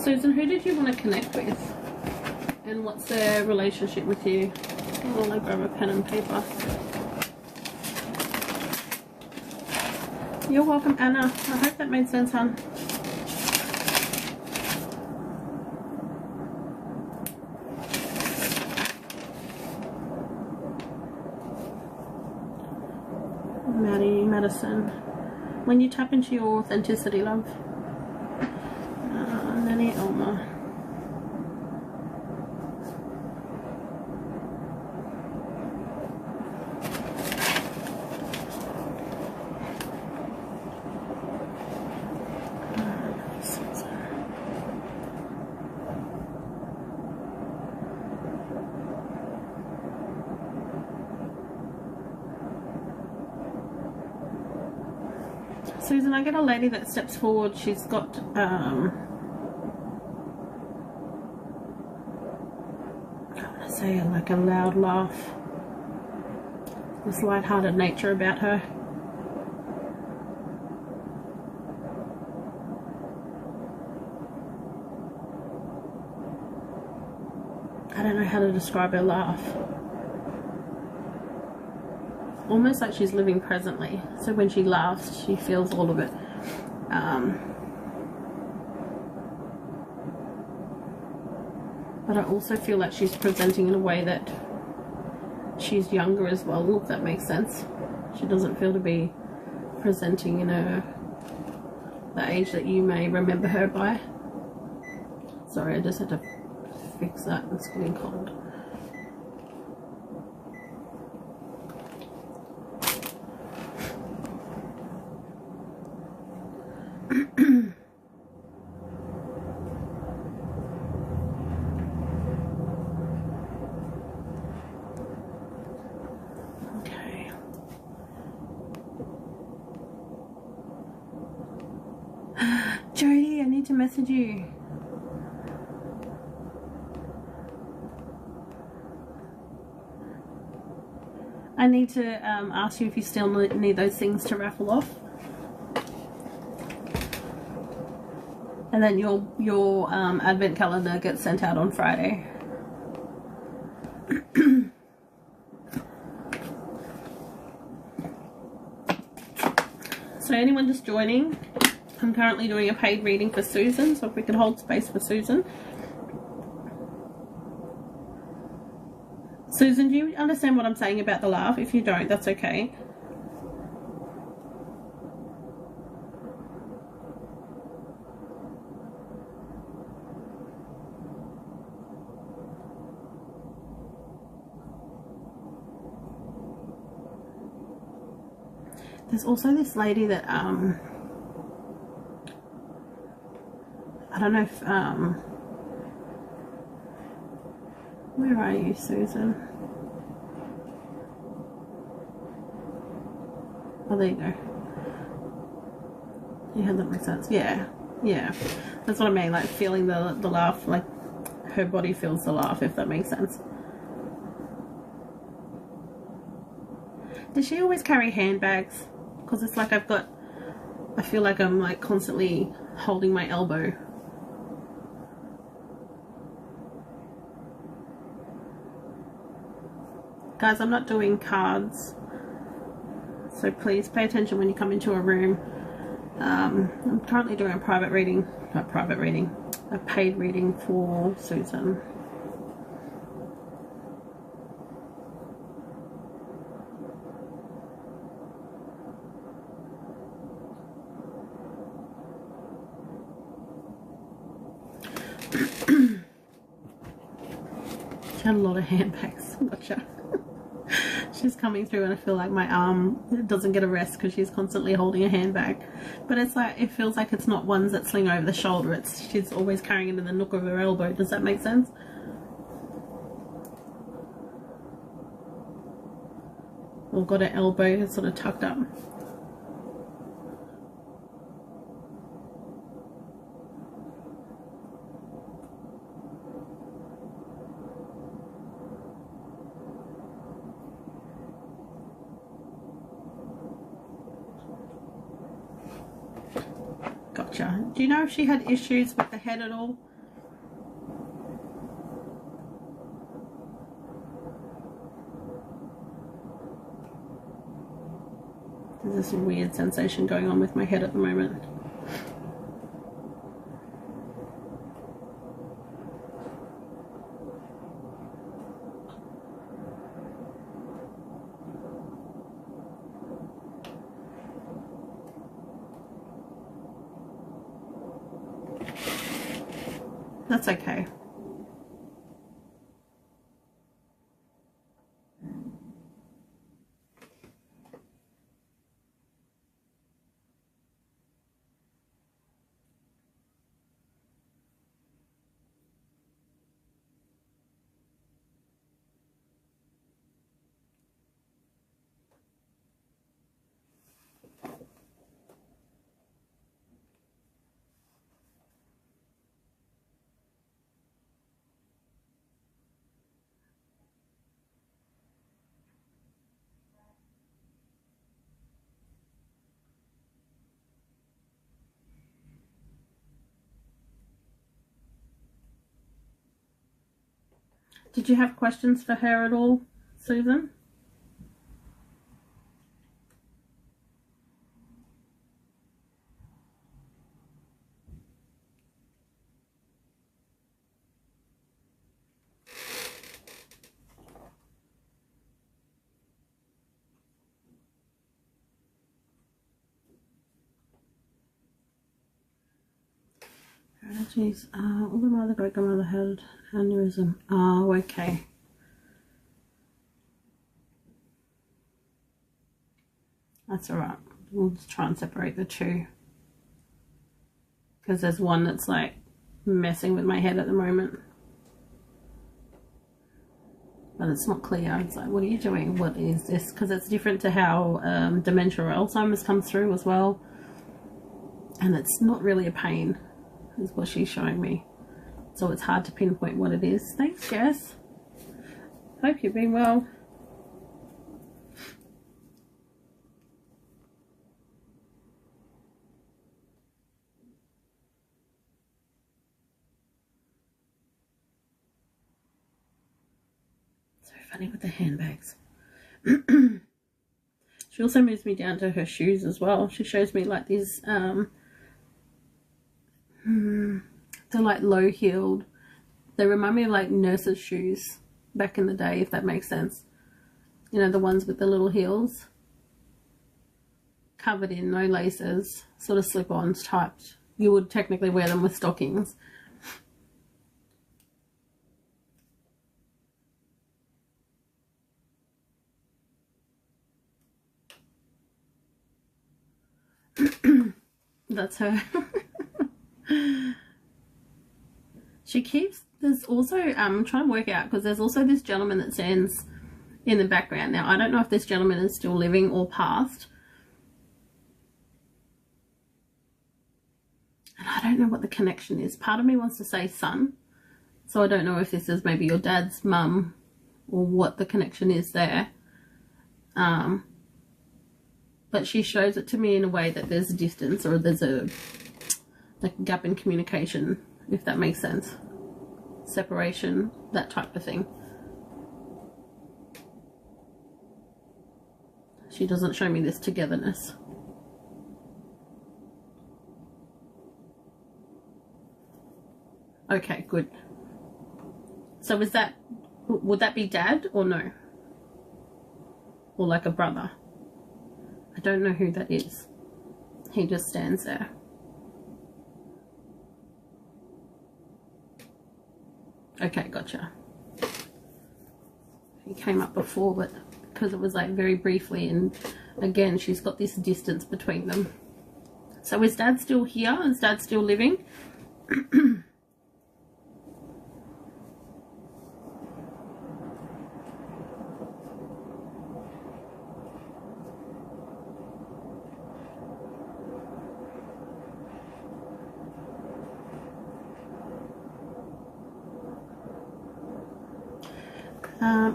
Susan, who did you want to connect with? And what's their relationship with you? I'll grab a pen and paper. You're welcome, Anna. I hope that made sense, hon. Madison. When you tap into your authenticity, love. Nanny Elma. Susan, I get a lady that steps forward. She's got I want to say like a loud laugh, this light-hearted nature about her. I don't know how to describe her laugh. Almost like she's living presently. So when she laughs, she feels all of it. But I also feel like she's presenting in a way that she's younger as well, if that makes sense. She doesn't feel to be presenting in the age that you may remember her by. Sorry, I just had to fix that. It's getting cold. Jody, I need to message you. I need to ask you if you still need those things to raffle off. And then your advent calendar gets sent out on Friday. So anyone just joining, I'm currently doing a paid reading for Susan, so if we could hold space for Susan. Susan, do you understand what I'm saying about the laugh? If you don't, that's okay. There's also this lady that I don't know if where are you, Susan? Oh, there you go. Yeah, that makes sense. Yeah, that's what I mean, like feeling the laugh, like her body feels the laugh, if that makes sense. Does she always carry handbags? Because it's like I feel like I'm like constantly holding my elbow. Guys, I'm not doing cards, so please pay attention when you come into a room. I'm currently doing a private reading, not private reading, a paid reading for Susan. She had a lot of handbags. Gotcha. She's coming through and I feel like my arm doesn't get a rest because she's constantly holding a handbag. But it's like, it feels like it's not ones that sling over the shoulder. She's always carrying it in the nook of her elbow. Does that make sense? Or got her elbow sort of tucked up. Gotcha. Do you know if she had issues with the head at all? There's this weird sensation going on with my head at the moment. That's okay. Did you have questions for her at all, Susan? Jeez, all the mother great grandmother had aneurysm. Oh, okay. That's alright. We'll just try and separate the two. Because there's one that's like messing with my head at the moment. But it's not clear. It's like, what are you doing? What is this? Because it's different to how dementia or Alzheimer's comes through as well. And it's not really a pain, is what she's showing me. So it's hard to pinpoint what it is. Thanks, Jess. Hope you've been well. So funny with the handbags. She also moves me down to her shoes as well. She shows me like these they're like low-heeled. They remind me of like nurses' shoes back in the day, if that makes sense. You know, the ones with the little heels. Covered in, no laces, sort of slip-ons typed. You would technically wear them with stockings. That's her. She keeps, there's also, I'm trying to work out, because there's also this gentleman that stands in the background. Now, I don't know if this gentleman is still living or passed. And I don't know what the connection is. Part of me wants to say son. So I don't know if this is maybe your dad's mum or what the connection is there. But she shows it to me in a way that there's a distance, or there's a like gap in communication, if that makes sense. Separation, that type of thing. She doesn't show me this togetherness. Okay, good. So is that, would that be dad or no? Or like a brother? I don't know who that is. He just stands there. Okay, gotcha. He came up before, but because it was like very briefly, and again, she's got this distance between them. So is dad still here? Is dad still living?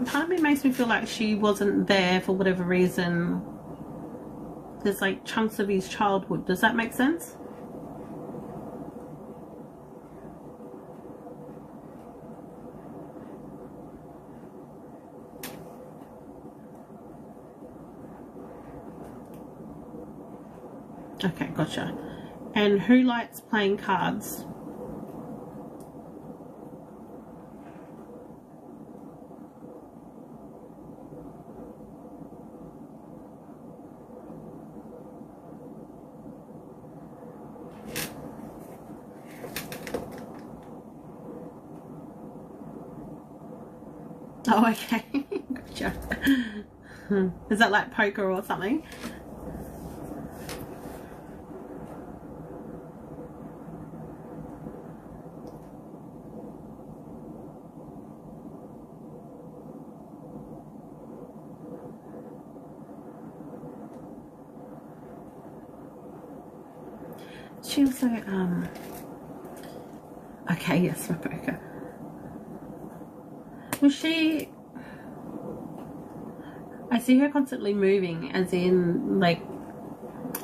Part of me makes me feel like she wasn't there for whatever reason. There's like chunks of his childhood. Does that make sense? Okay, gotcha. And who likes playing cards? Oh, okay. Gotcha. Is that like poker or something? She also, okay, yes, for poker. Was she, I see her constantly moving, as in, like,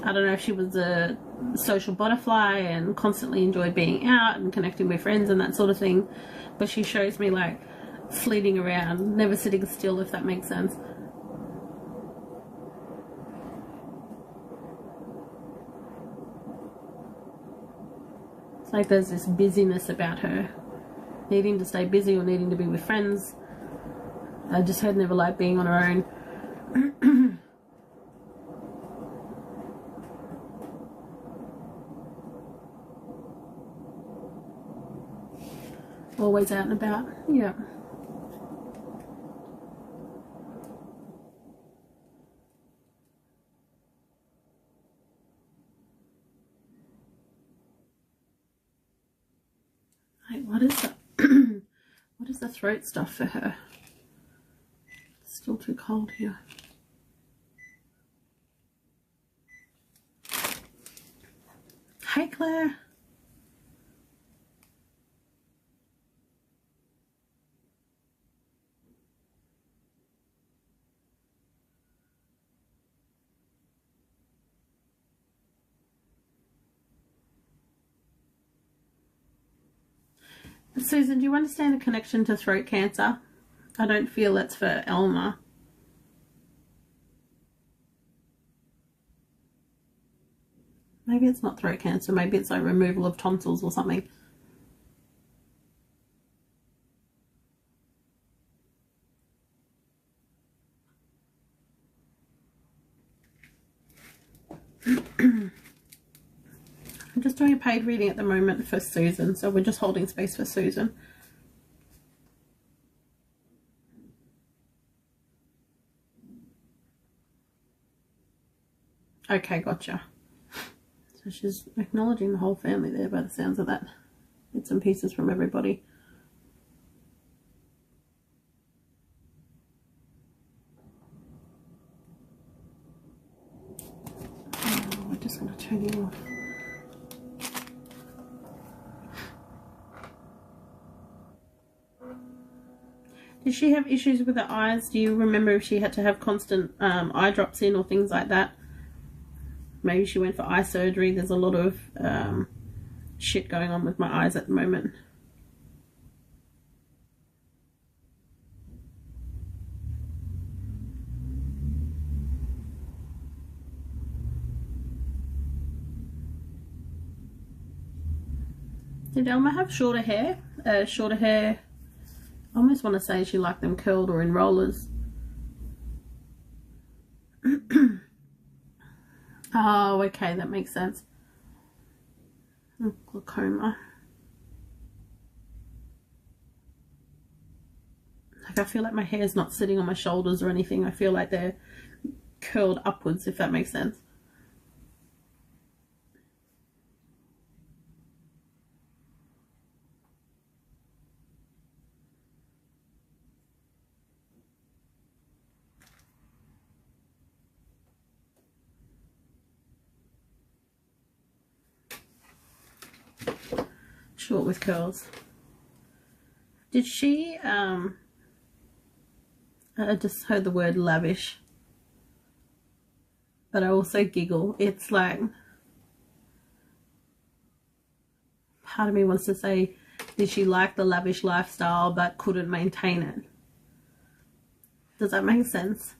I don't know if she was a social butterfly and constantly enjoyed being out and connecting with friends and that sort of thing, but she shows me like fleeting around, never sitting still, if that makes sense. It's like there's this busyness about her, needing to stay busy or needing to be with friends. I just heard never liked being on her own. Always out and about, yeah. Like, what is that? What is the throat stuff for her? It's still too cold here. Hey, Claire. Susan, do you understand a connection to throat cancer? I don't feel that's for Elma. Maybe it's not throat cancer. Maybe it's like removal of tonsils or something. I'm just doing a paid reading at the moment for Susan, so we're just holding space for Susan. Okay, gotcha. So she's acknowledging the whole family there by the sounds of that. Bits and pieces from everybody. Oh, we're just going to turn you off. Did she have issues with her eyes? Do you remember if she had to have constant eye drops in or things like that? Maybe she went for eye surgery. There's a lot of shit going on with my eyes at the moment. Did Elma have shorter hair? Shorter hair, I almost want to say she liked them curled or in rollers. Oh, okay, that makes sense. Glaucoma. Like, I feel like my hair's not sitting on my shoulders or anything. I feel like they're curled upwards, if that makes sense. Short with curls. Did she, I just heard the word lavish, but I also giggle. It's like, part of me wants to say, did she like the lavish lifestyle but couldn't maintain it? Does that make sense?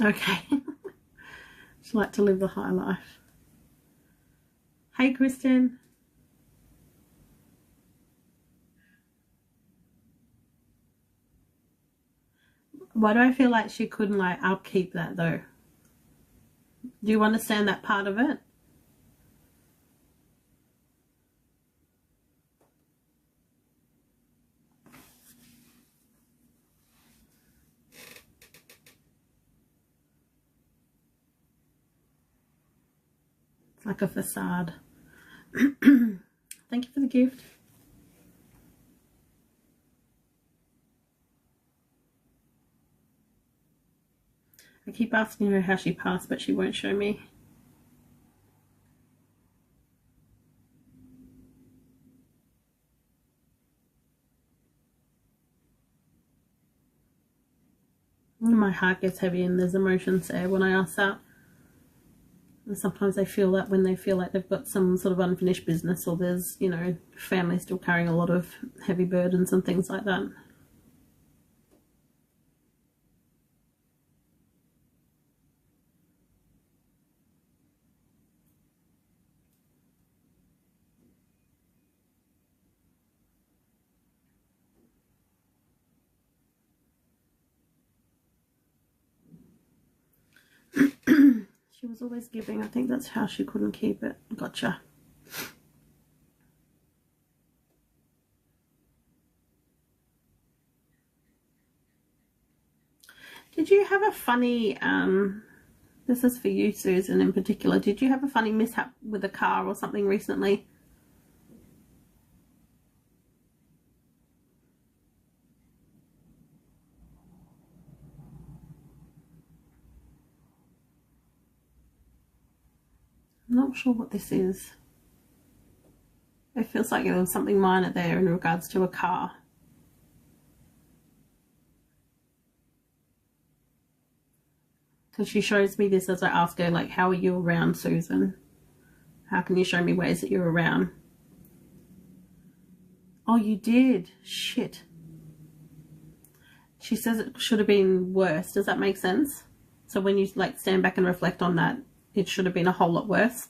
Okay. She like to live the high life. Hey, Kristen. Why do I feel like she couldn't like upkeep that though? Do you understand that part of it? It's like a facade. Thank you for the gift. I keep asking her how she passed, but she won't show me. My heart gets heavy and there's emotions there when I ask that. And sometimes they feel that when they feel like they've got some sort of unfinished business, or there's, you know, family still carrying a lot of heavy burdens and things like that. She was always giving. I think that's how she couldn't keep it. Gotcha. Did you have a funny, this is for you, Susan, in particular, did you have a funny mishap with a car or something recently? I'm not sure what this is. It feels like there was something minor there in regards to a car. So she shows me this as I ask her, like, how are you around, Susan? How can you show me ways that you're around? Oh, you did? Shit. She says it should have been worse. Does that make sense? So when you like stand back and reflect on that, it should have been a whole lot worse.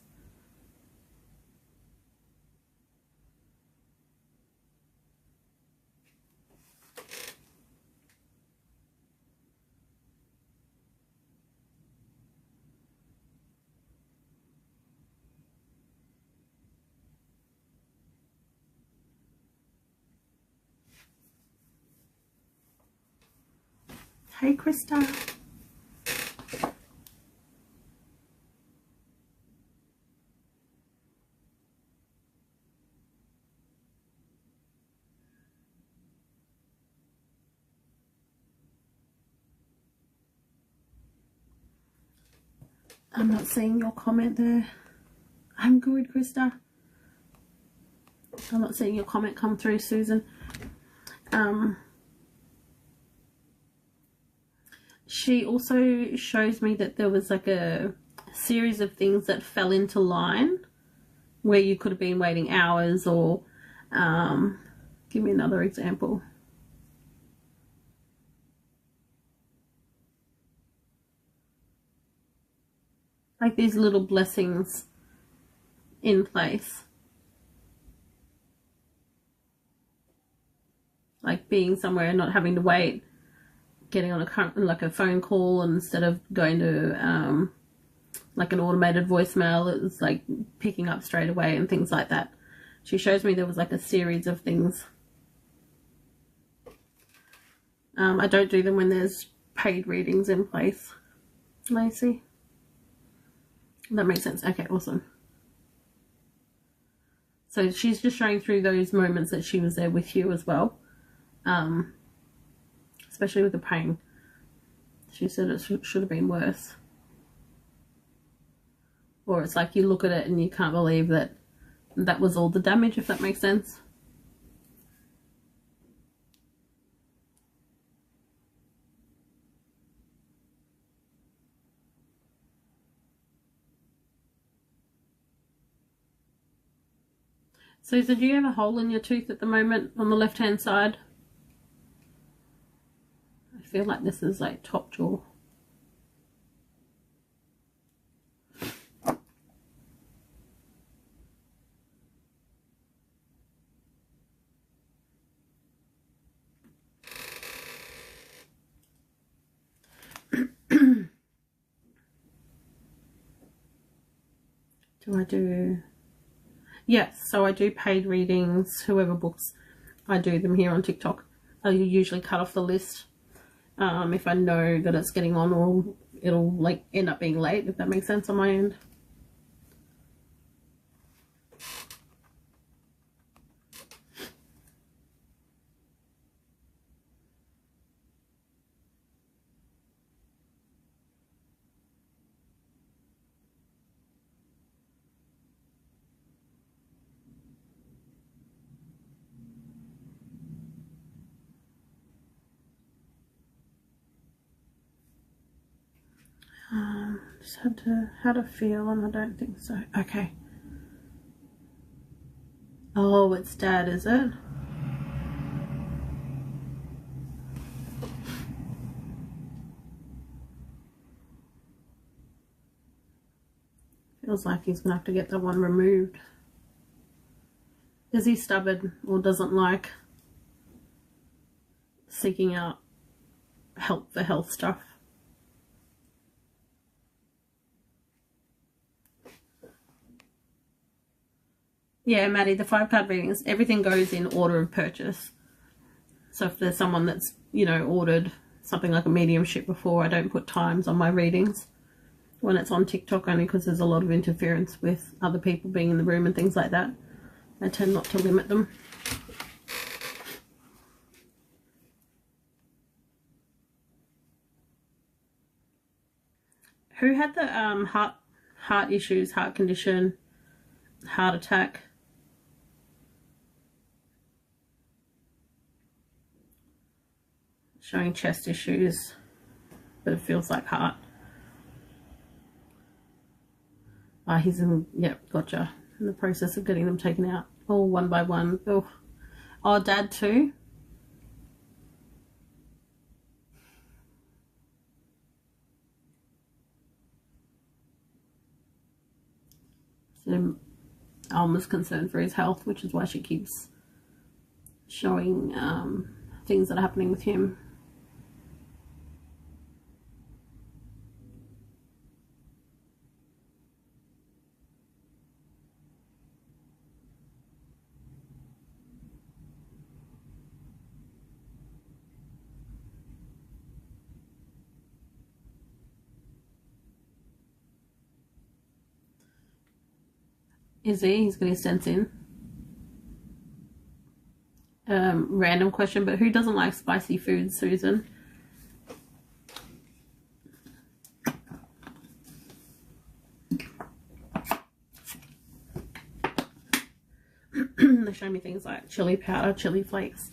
Hey, Krista. I'm not seeing your comment there. I'm good, Krista. I'm not seeing your comment come through, Susan. She also shows me that there was like a series of things that fell into line where you could have been waiting hours, or give me another example. Like these little blessings in place. Like being somewhere and not having to wait, getting on a phone call, and instead of going to like an automated voicemail, it was like picking up straight away and things like that. She shows me there was like a series of things. I don't do them when there's paid readings in place, Lacey. That makes sense. Okay, awesome. So she's just showing through those moments that she was there with you as well. Especially with the pain. She said it should have been worse. Or it's like you look at it and you can't believe that that was all the damage, if that makes sense. Susan, do you have a hole in your tooth at the moment on the left hand side? I feel like this is like top jaw. Do I do... Yes, so I do paid readings. Whoever books, I do them here on TikTok. I usually cut off the list if I know that it's getting on, or it'll like end up being late, if that makes sense on my end. Just had to feel, and I don't think so. Okay. Oh, it's Dad, is it? Feels like he's gonna have to get that one removed. Is he stubborn or doesn't like seeking out help for health stuff? Yeah, Maddie, the 5-card readings, everything goes in order of purchase. So if there's someone that's, you know, ordered something like a mediumship before, I don't put times on my readings when it's on TikTok, only because there's a lot of interference with other people being in the room and things like that. I tend not to limit them. Who had the heart issues, heart condition, heart attack? Showing chest issues, but it feels like heart. He's in, yep, gotcha. In the process of getting them taken out, all one by one. Oh, Dad too. So Alma's concerned for his health, which is why she keeps showing things that are happening with him. Is he? He's got his sense in. Random question, but who doesn't like spicy food, Susan? They show me things like chili powder, chili flakes.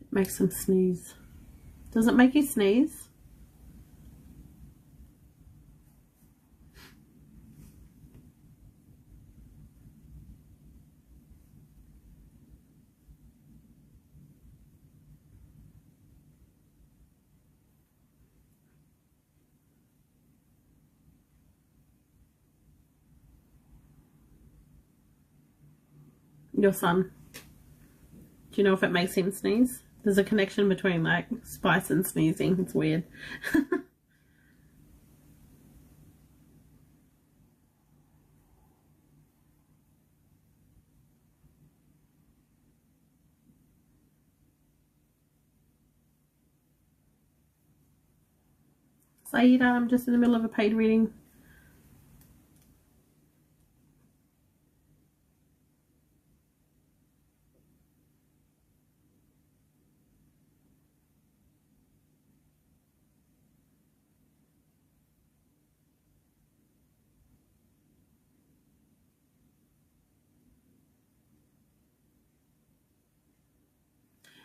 It makes them sneeze. Does it make you sneeze? Your son. Do you know if it makes him sneeze? There's a connection between like spice and sneezing. It's weird. Saida, I'm just in the middle of a paid reading.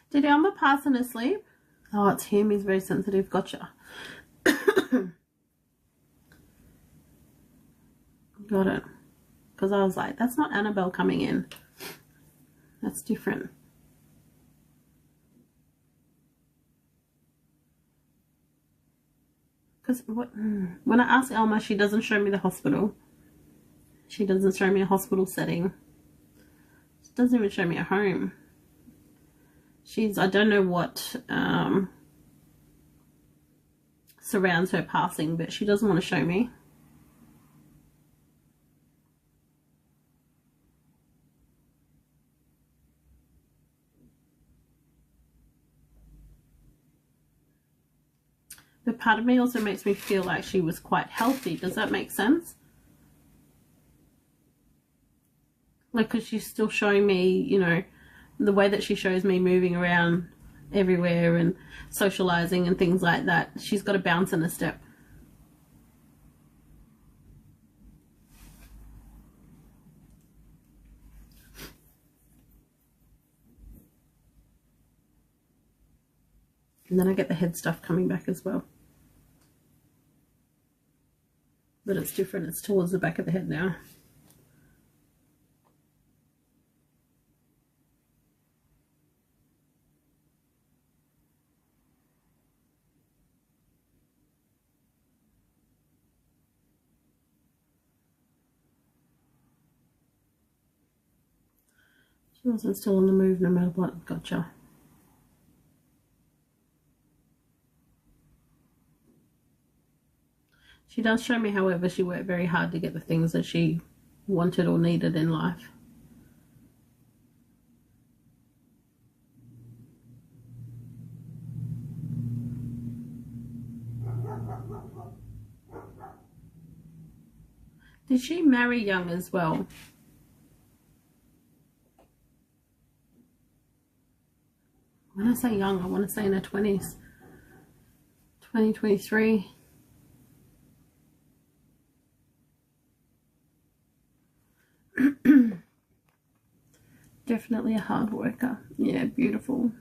Did Elmer pass in his sleep? Oh, it's him. He's very sensitive. Gotcha. Got it. Because I was like, that's not Annabelle coming in. That's different. Because when I ask Elma, she doesn't show me the hospital. She doesn't show me a hospital setting. doesn't even show me a home. I don't know what surrounds her passing, but she doesn't want to show me. But part of me also makes me feel like she was quite healthy. Does that make sense? Like, because she's still showing me, you know, the way that she shows me moving around everywhere and socializing and things like that. She's got a bounce in her step. And then I get the head stuff coming back as well. But it's different. It's towards the back of the head now. She wasn't still on the move no matter what. Gotcha. She does show me, however, she worked very hard to get the things that she wanted or needed in life. Did she marry young as well? When I say young, I want to say in her 20s. 2023. Definitely a hard worker. Yeah, beautiful.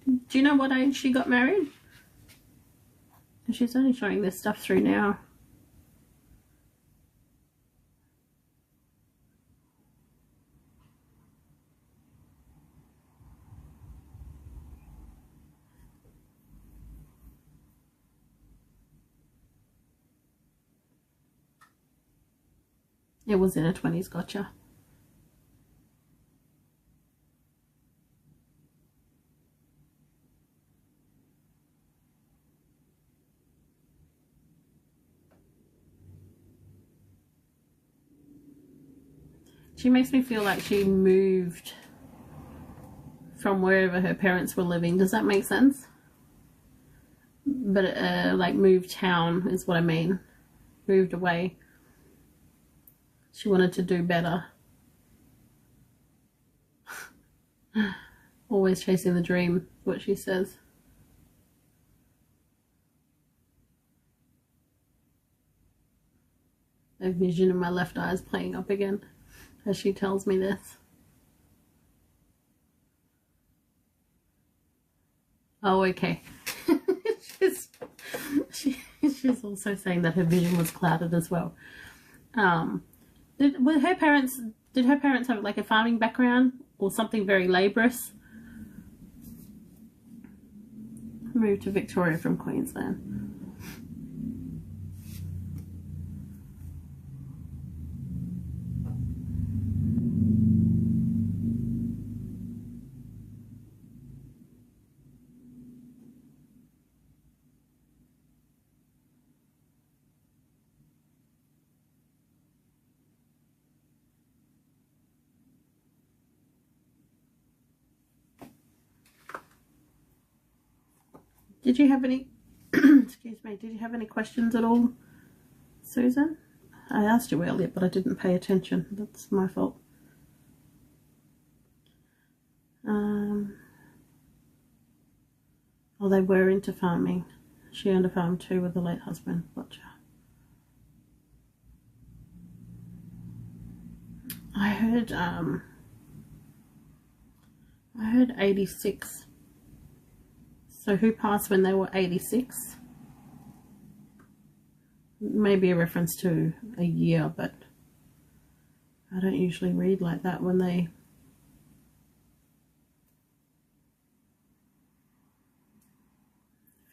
Do you know what age she got married? And she's only showing this stuff through now. It was in her 20s, gotcha. She makes me feel like she moved from wherever her parents were living. Does that make sense? But like moved town is what I mean. Moved away. She wanted to do better. Always chasing the dream, what she says. A vision in my left eye is playing up again as she tells me this. Oh, okay. she's also saying that her vision was clouded as well. Did her parents have like a farming background or something very laborious? Moved to Victoria from Queensland. Did you have any, excuse me, did you have any questions at all, Susan? I asked you earlier, but I didn't pay attention. That's my fault. Oh, they were into farming. She owned a farm too with the late husband. Gotcha. I heard 86. So who passed when they were 86? Maybe a reference to a year, but I don't usually read like that when they...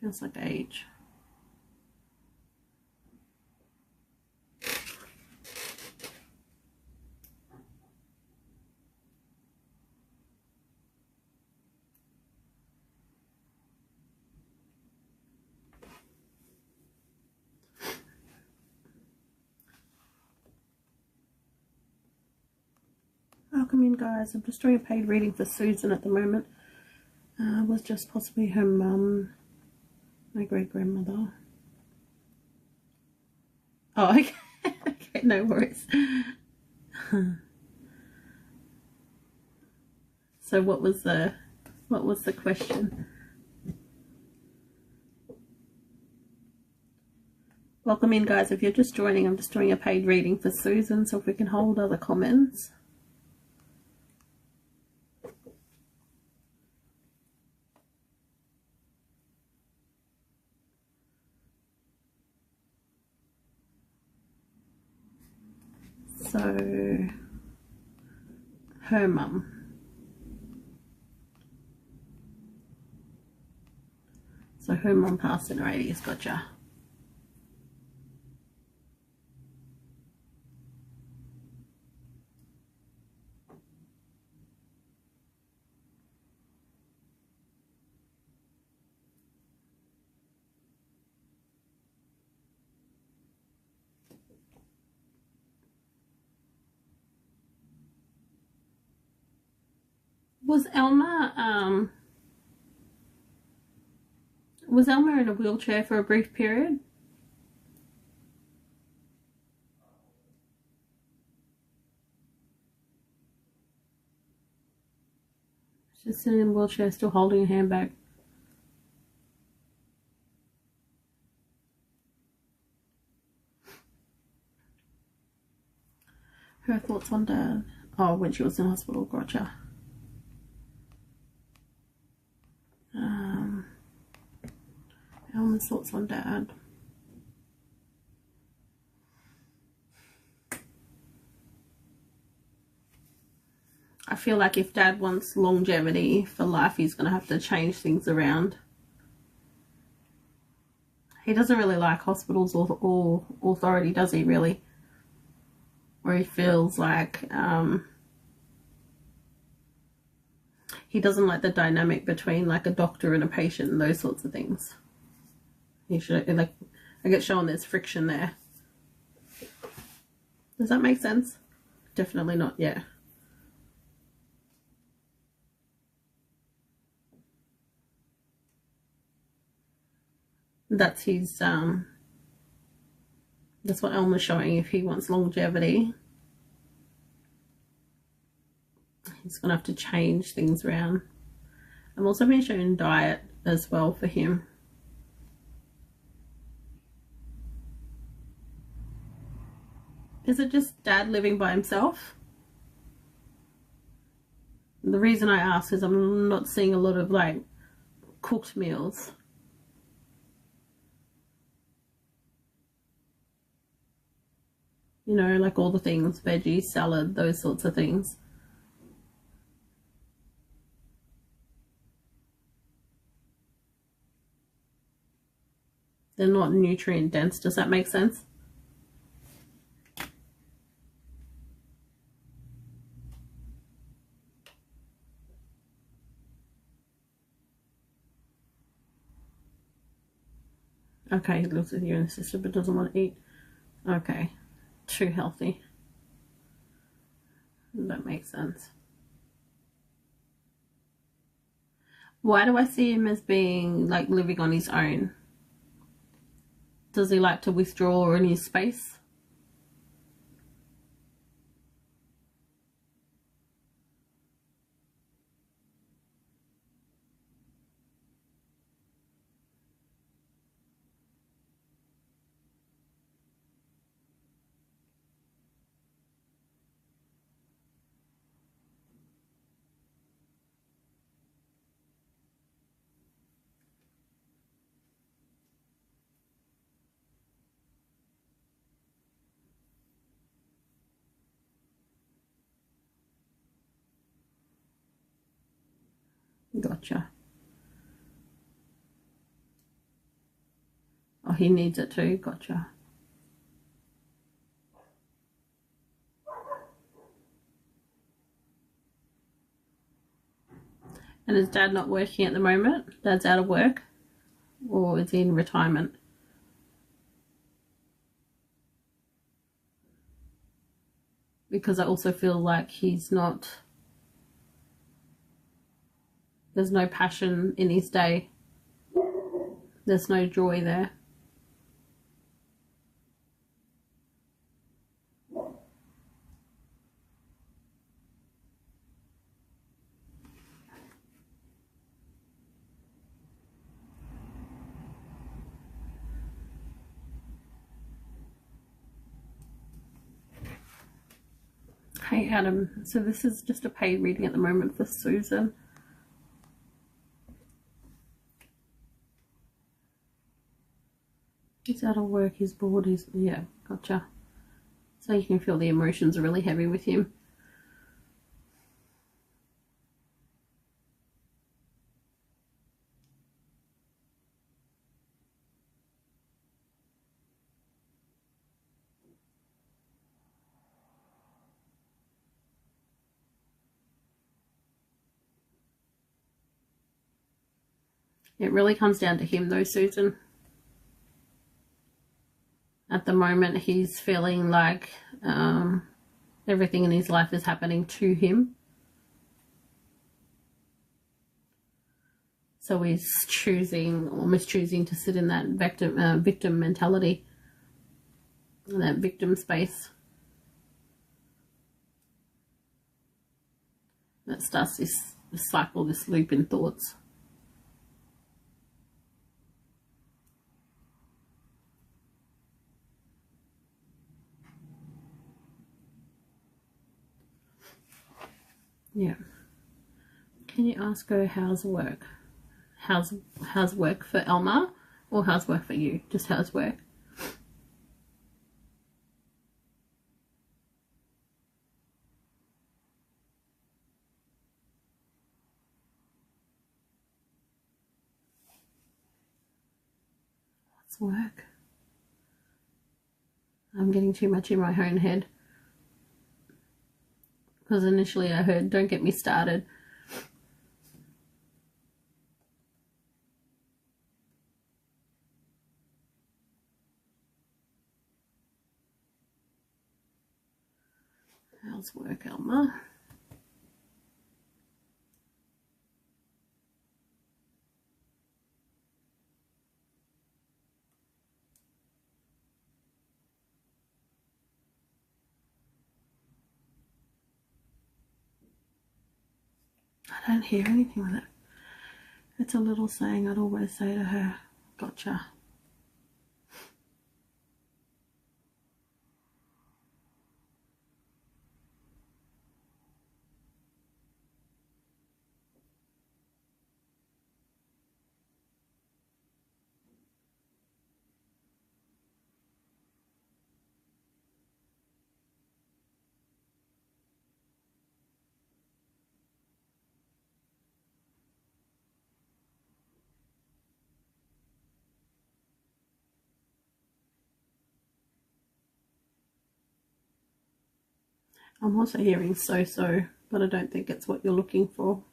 Feels like age. Welcome in, guys. I'm just doing a paid reading for Susan at the moment. Was just possibly her mum, my great-grandmother. Oh, okay. Okay, no worries. So what was the question? Welcome in, guys. If you're just joining, I'm just doing a paid reading for Susan, so if we can hold other comments. So, her mum. So her mum passed in her 80s, gotcha. Was Elma in a wheelchair for a brief period? She's sitting in a wheelchair, still holding a handbag. Her thoughts on Dad. Oh, when she was in hospital, gotcha. Elma's thoughts on Dad. I feel like if Dad wants longevity for life, he's going to have to change things around. He doesn't really like hospitals or authority, does he, really? Where he feels like he doesn't like the dynamic between like a doctor and a patient and those sorts of things. He should, like, I get shown there's friction there. Does that make sense? Definitely not, yeah. That's his, that's what Elma's showing. If he wants longevity, he's going to have to change things around. I'm also being shown diet as well for him. Is it just Dad living by himself? The reason I ask is I'm not seeing a lot of like cooked meals. You know, like all the things, veggies, salad, those sorts of things. They're not nutrient dense. Does that make sense? Okay, he looks at you and sister but doesn't want to eat. Okay, too healthy. That makes sense. Why do I see him as being like living on his own? Does he like to withdraw in his space? Gotcha. Oh, he needs it too. Gotcha. And is Dad not working at the moment? Dad's out of work? Or is he in retirement? because I also feel like he's not, there's no passion in his day. There's no joy there. Hey Adam, so this is just a paid reading at the moment for Susan. He's out of work, he's bored, yeah, gotcha. So you can feel the emotions are really heavy with him. It really comes down to him though, Susan. At the moment, he's feeling like everything in his life is happening to him. So he's choosing, almost choosing to sit in that victim mentality, that victim space. That starts this cycle, this loop in thoughts. Yeah. Can you ask her how's work? How's work for Elma, or how's work for you? Just how's work? What's work? I'm getting too much in my own head. Because initially I heard, don't get me started. How's work, Elma? I don't hear anything with it. It's a little saying I'd always say to her, gotcha. I'm also hearing so, but I don't think it's what you're looking for.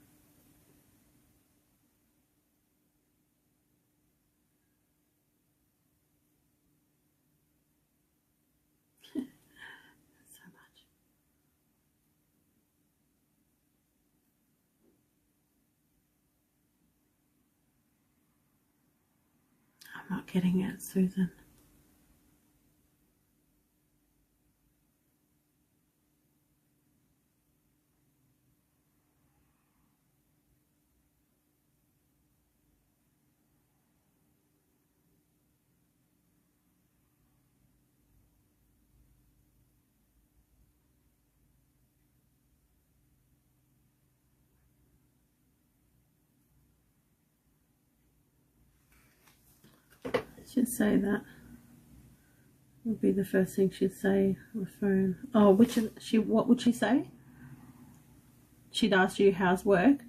So much. I'm not getting it, Susan. She'd say that. Would be the first thing she'd say on the phone. Oh, what would she say? She'd ask you how's work.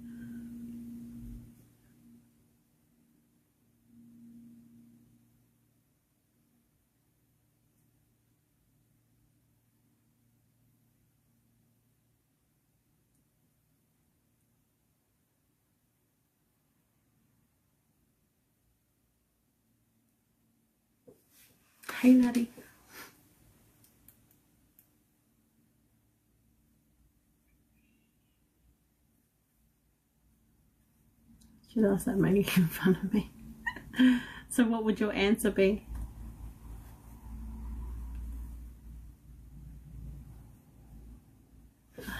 Hey Natty. Should ask that making fun of me. So what would your answer be?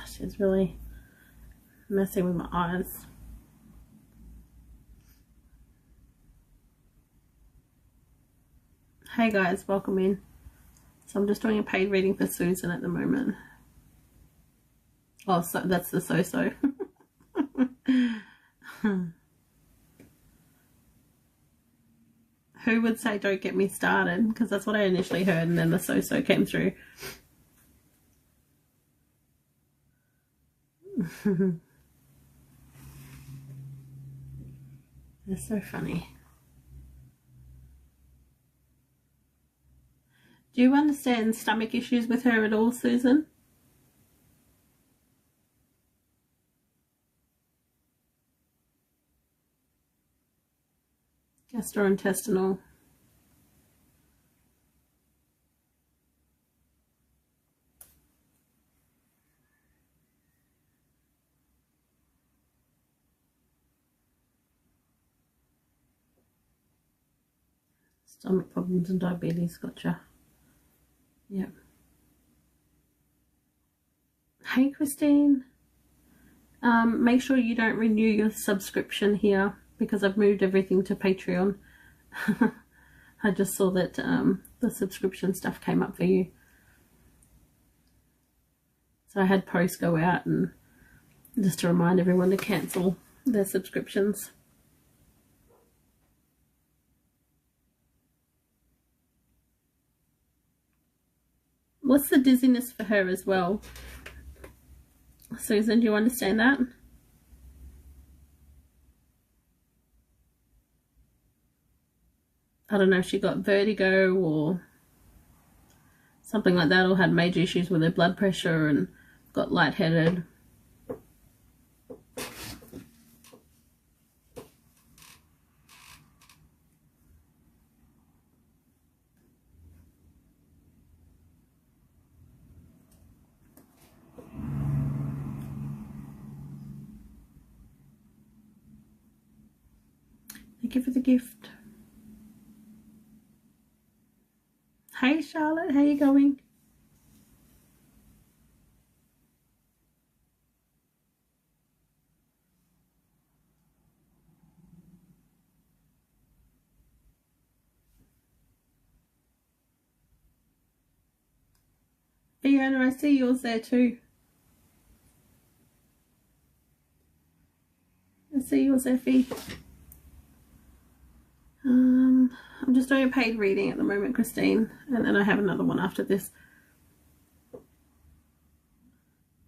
She's really messing with my eyes. Hey guys, welcome in. So I'm just doing a paid reading for Susan at the moment. Oh, so that's the so-so. Who would say don't get me started? Because that's what I initially heard, and then the so-so came through. They're so funny. Do you understand stomach issues with her at all, Susan? Gastrointestinal. Stomach problems and diabetes, gotcha. Yep. Hey Christine. Make sure you don't renew your subscription here because I've moved everything to Patreon. I just saw that the subscription stuff came up for you. So I had posts go out and just to remind everyone to cancel their subscriptions. What's the dizziness for her as well? Susan, do you understand that? I don't know if she got vertigo or something like that, or had major issues with her blood pressure and got lightheaded. Thank you for the gift. Hey Charlotte, how you going? Fiona, I see yours there too. I see yours there, Fee. I'm just doing a paid reading at the moment, Christine, and then I have another one after this.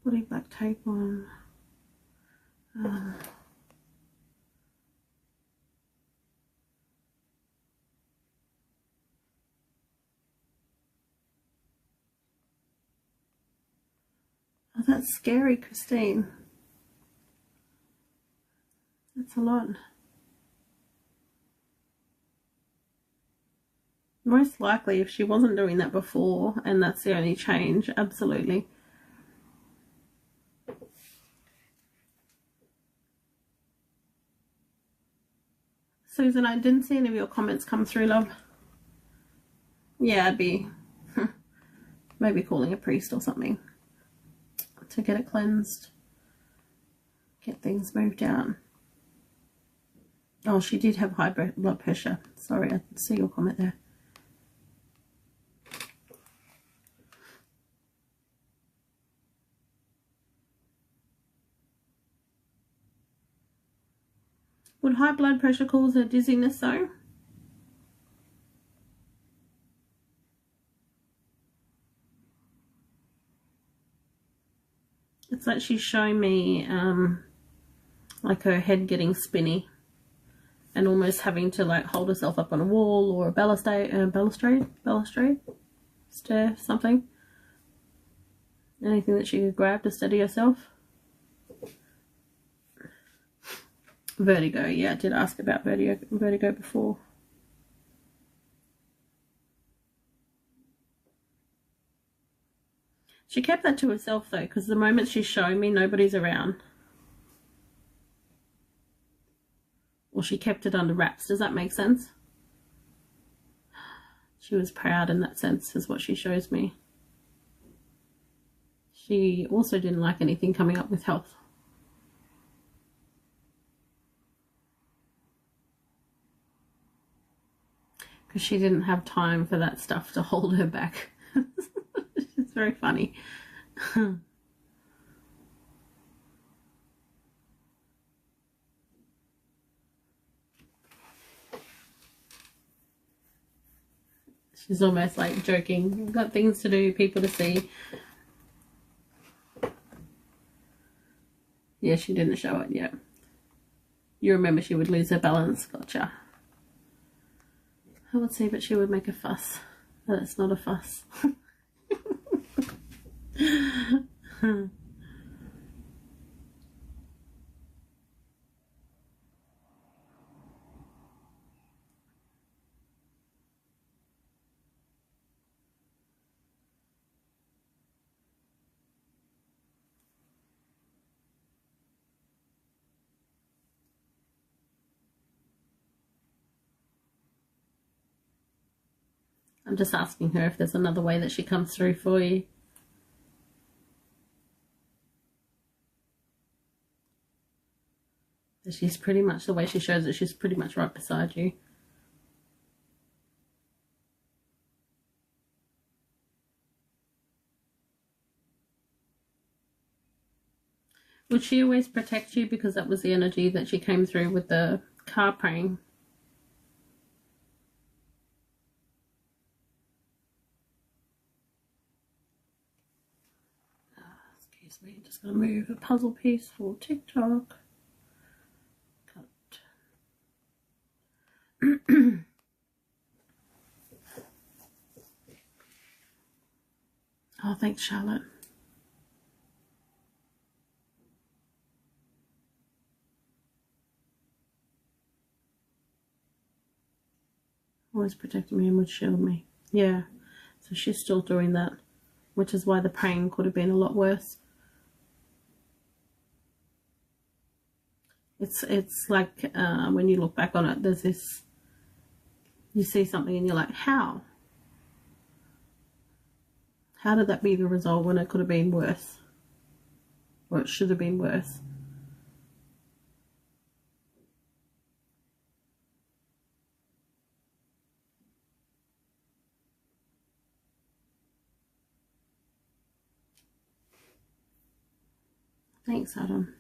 Putting black tape on. Oh, that's scary, Christine. That's a lot. Most likely, if she wasn't doing that before and that's the only change, absolutely. Susan, I didn't see any of your comments come through, love. Yeah, I'd be maybe calling a priest or something to get it cleansed, get things moved out. Oh, she did have high blood pressure. Sorry, I see your comment there. Would high blood pressure cause her dizziness though? It's like she's showing me like her head getting spinny and almost having to like hold herself up on a wall or a balustrade, stair, something. Anything that she could grab to steady herself. Vertigo, yeah, I did ask about vertigo before. She kept that to herself though, because the moment she's showing me, nobody's around. Or she kept it under wraps. Does that make sense? She was proud in that sense, is what she shows me. She also didn't like anything coming up with health. Because she didn't have time for that stuff to hold her back. It's very funny. She's almost like joking. We've got things to do, people to see. Yeah, she didn't show it yet. You remember she would lose her balance. Gotcha. I would say, but she would make a fuss. But it's not a fuss. I'm just asking her if there's another way that she comes through for you. She's pretty much, the way she shows it, she's pretty much right beside you. Would she always protect you? Because that was the energy that she came through with the car praying. Excuse me, just going to move a puzzle piece for TikTok. Cut. Oh, thanks, Charlotte. Always protected me and would shield me. Yeah, so she's still doing that, which is why the praying could have been a lot worse. It's like when you look back on it, there's this, you see something and you're like, how? How did that be the result when it could have been worse? Or it should have been worse? Thanks, Adam.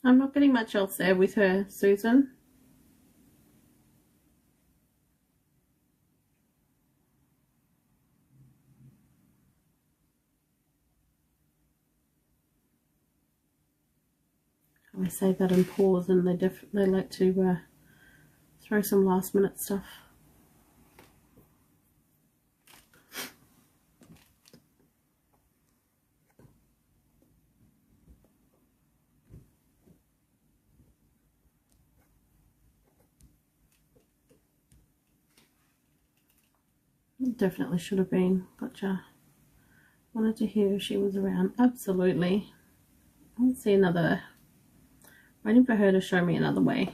I'm not getting much else there with her, Susan. I say that and pause, and they like to throw some last minute stuff. Definitely should have been. Gotcha. Wanted to hear if she was around. Absolutely. Let's see another. Waiting for her to show me another way.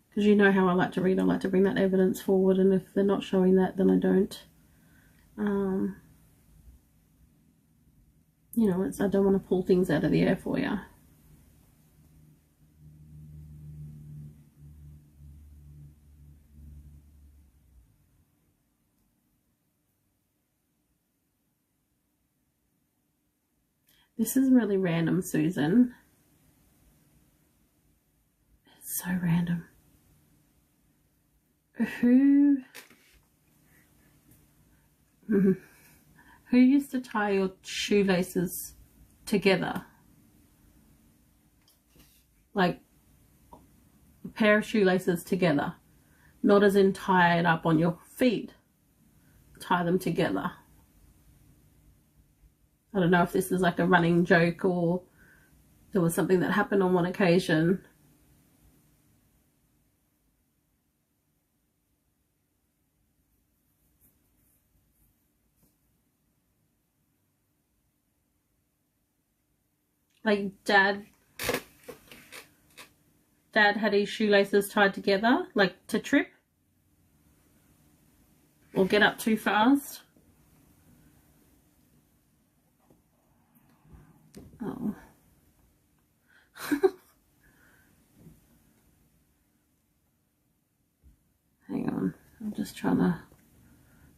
Because you know how I like to read. I like to bring that evidence forward, and if they're not showing that, then I don't. You know, I don't want to pull things out of the air for you. This is really random, Susan. It's so random. Who used to tie your shoelaces together? Like a pair of shoelaces together. Not as in tie it up on your feet. Tie them together. I don't know if this is like a running joke or There was something that happened on one occasion. Like Dad had his shoelaces tied together, like to trip or get up too fast. Oh. Hang on, I'm just trying to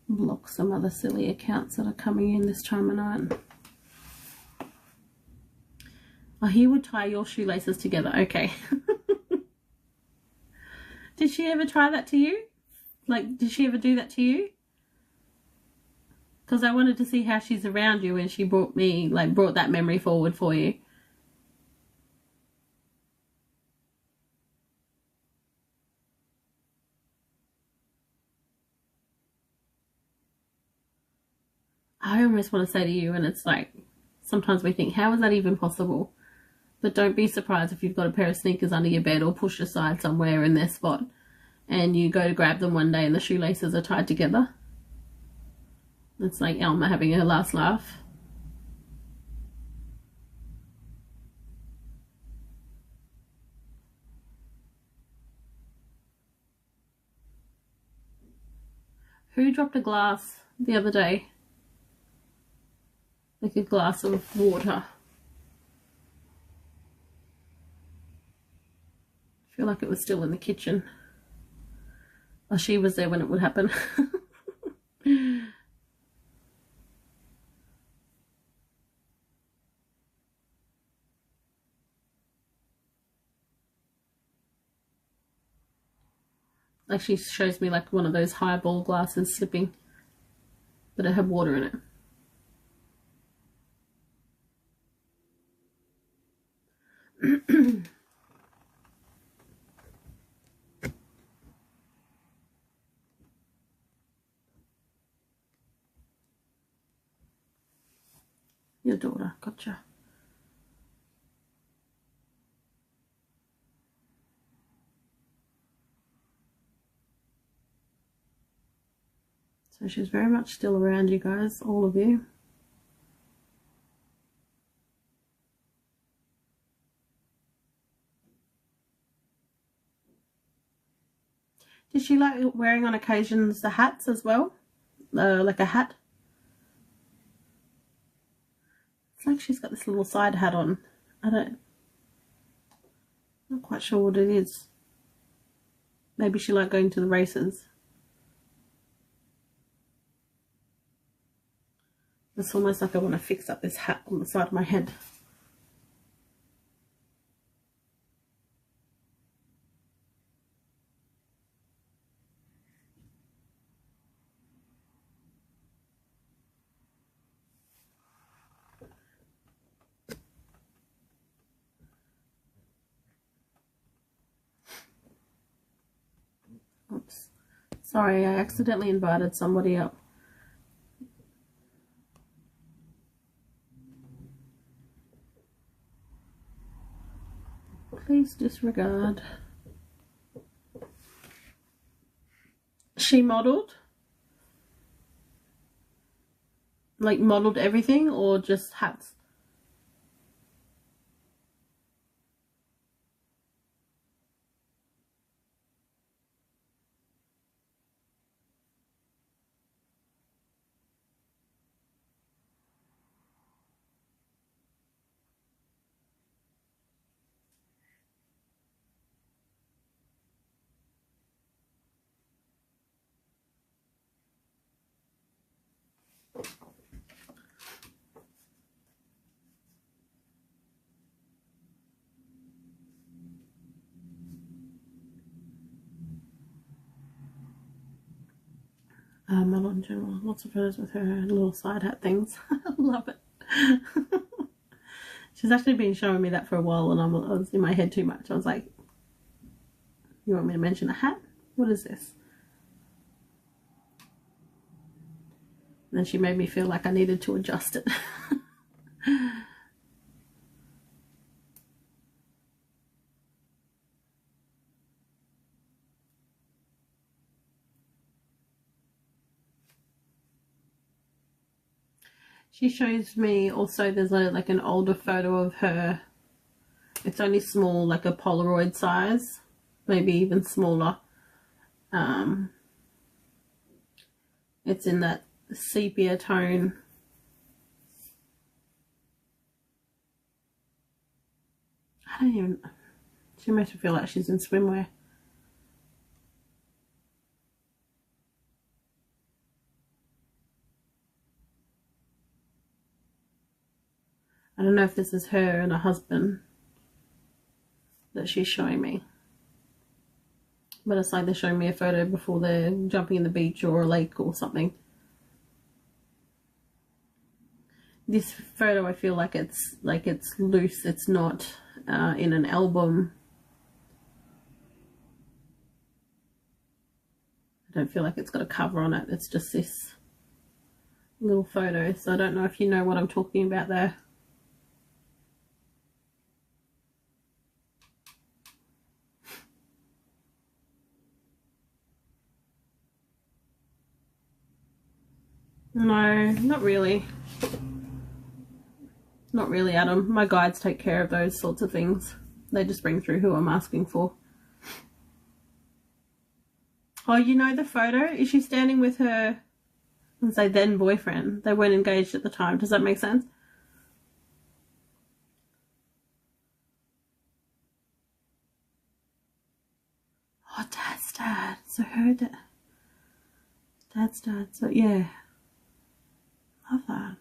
block some other silly accounts that are coming in this time of night. Oh, he would tie your shoelaces together. Okay. Did she ever try that to you? Like, did she ever do that to you? Because I wanted to see how she's around you, and she brought that memory forward for you. I almost want to say to you, and it's like, sometimes we think, how is that even possible? But don't be surprised if you've got a pair of sneakers under your bed or pushed aside somewhere in their spot, and you go to grab them one day and the shoelaces are tied together. It's like Elma having her last laugh. Who dropped a glass the other day? Like a glass of water. I feel like it was still in the kitchen. Oh, she was there when it would happen. Like, she shows me like one of those highball glasses slipping, but it had water in it. Your daughter, gotcha. So she's very much still around you guys, all of you. Did she like wearing on occasions the hats as well? Like a hat? It's like she's got this little side hat on. Not quite sure what it is. Maybe she liked going to the races. It's almost like I want to fix up this hat on the side of my head. Oops. Sorry, I accidentally invited somebody up. Please disregard. She modelled? Like modelled everything or just hats? Model in general. Lots of photos with her little side hat things. I love it. She's actually been showing me that for a while, and I was in my head too much. I was like, you want me to mention a hat? What is this? And then she made me feel like I needed to adjust it. She shows me also there's like an older photo of her. It's only small, like a Polaroid size, maybe even smaller. It's in that sepia tone. I don't even, she makes me feel like she's in swimwear. I don't know if this is her and her husband that she's showing me. But it's like they're showing me a photo before they're jumping in the beach or a lake or something. This photo, I feel like it's loose. It's not in an album. I don't feel like it's got a cover on it. It's just this little photo. So I don't know if you know what I'm talking about there. No, not really. Not really, Adam. My guides take care of those sorts of things. They just bring through who I'm asking for. Oh, you know the photo? Is she standing with her, let's say, then boyfriend? They weren't engaged at the time. Does that make sense? Oh, Dad's dad. So her dad. Dad's dad. So, yeah. Love that.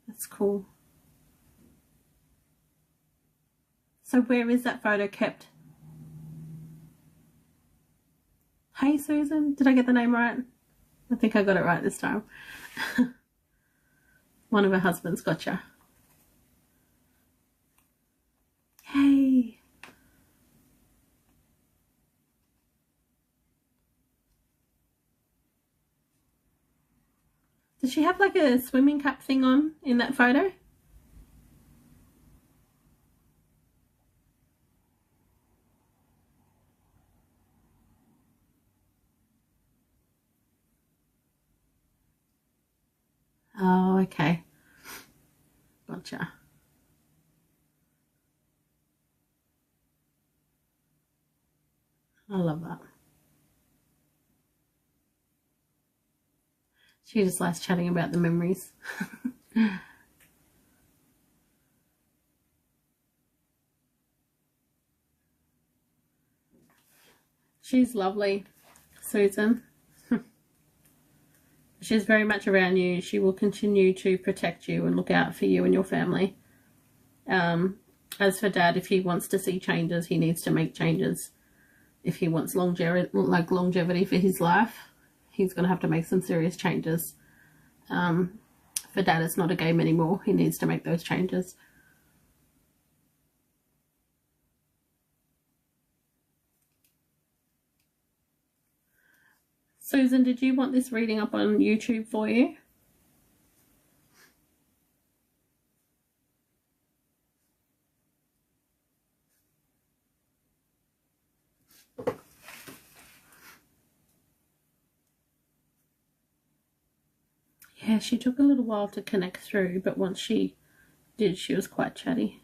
That's cool. So where is that photo kept? Hey, Susan. Did I get the name right? I think I got it right this time. One of her husbands. Gotcha. Yay. Does she have like a swimming cap thing on in that photo? Oh, okay. Gotcha. I love that. She just likes chatting about the memories. She's lovely, Susan. She's very much around you. She will continue to protect you and look out for you and your family. As for Dad, if he wants to see changes, he needs to make changes. If he wants longevity for his life, he's going to have to make some serious changes. For Dad, it's not a game anymore. He needs to make those changes. Susan, did you want this reading up on YouTube for you? Yeah, she took a little while to connect through, but once she did, she was quite chatty.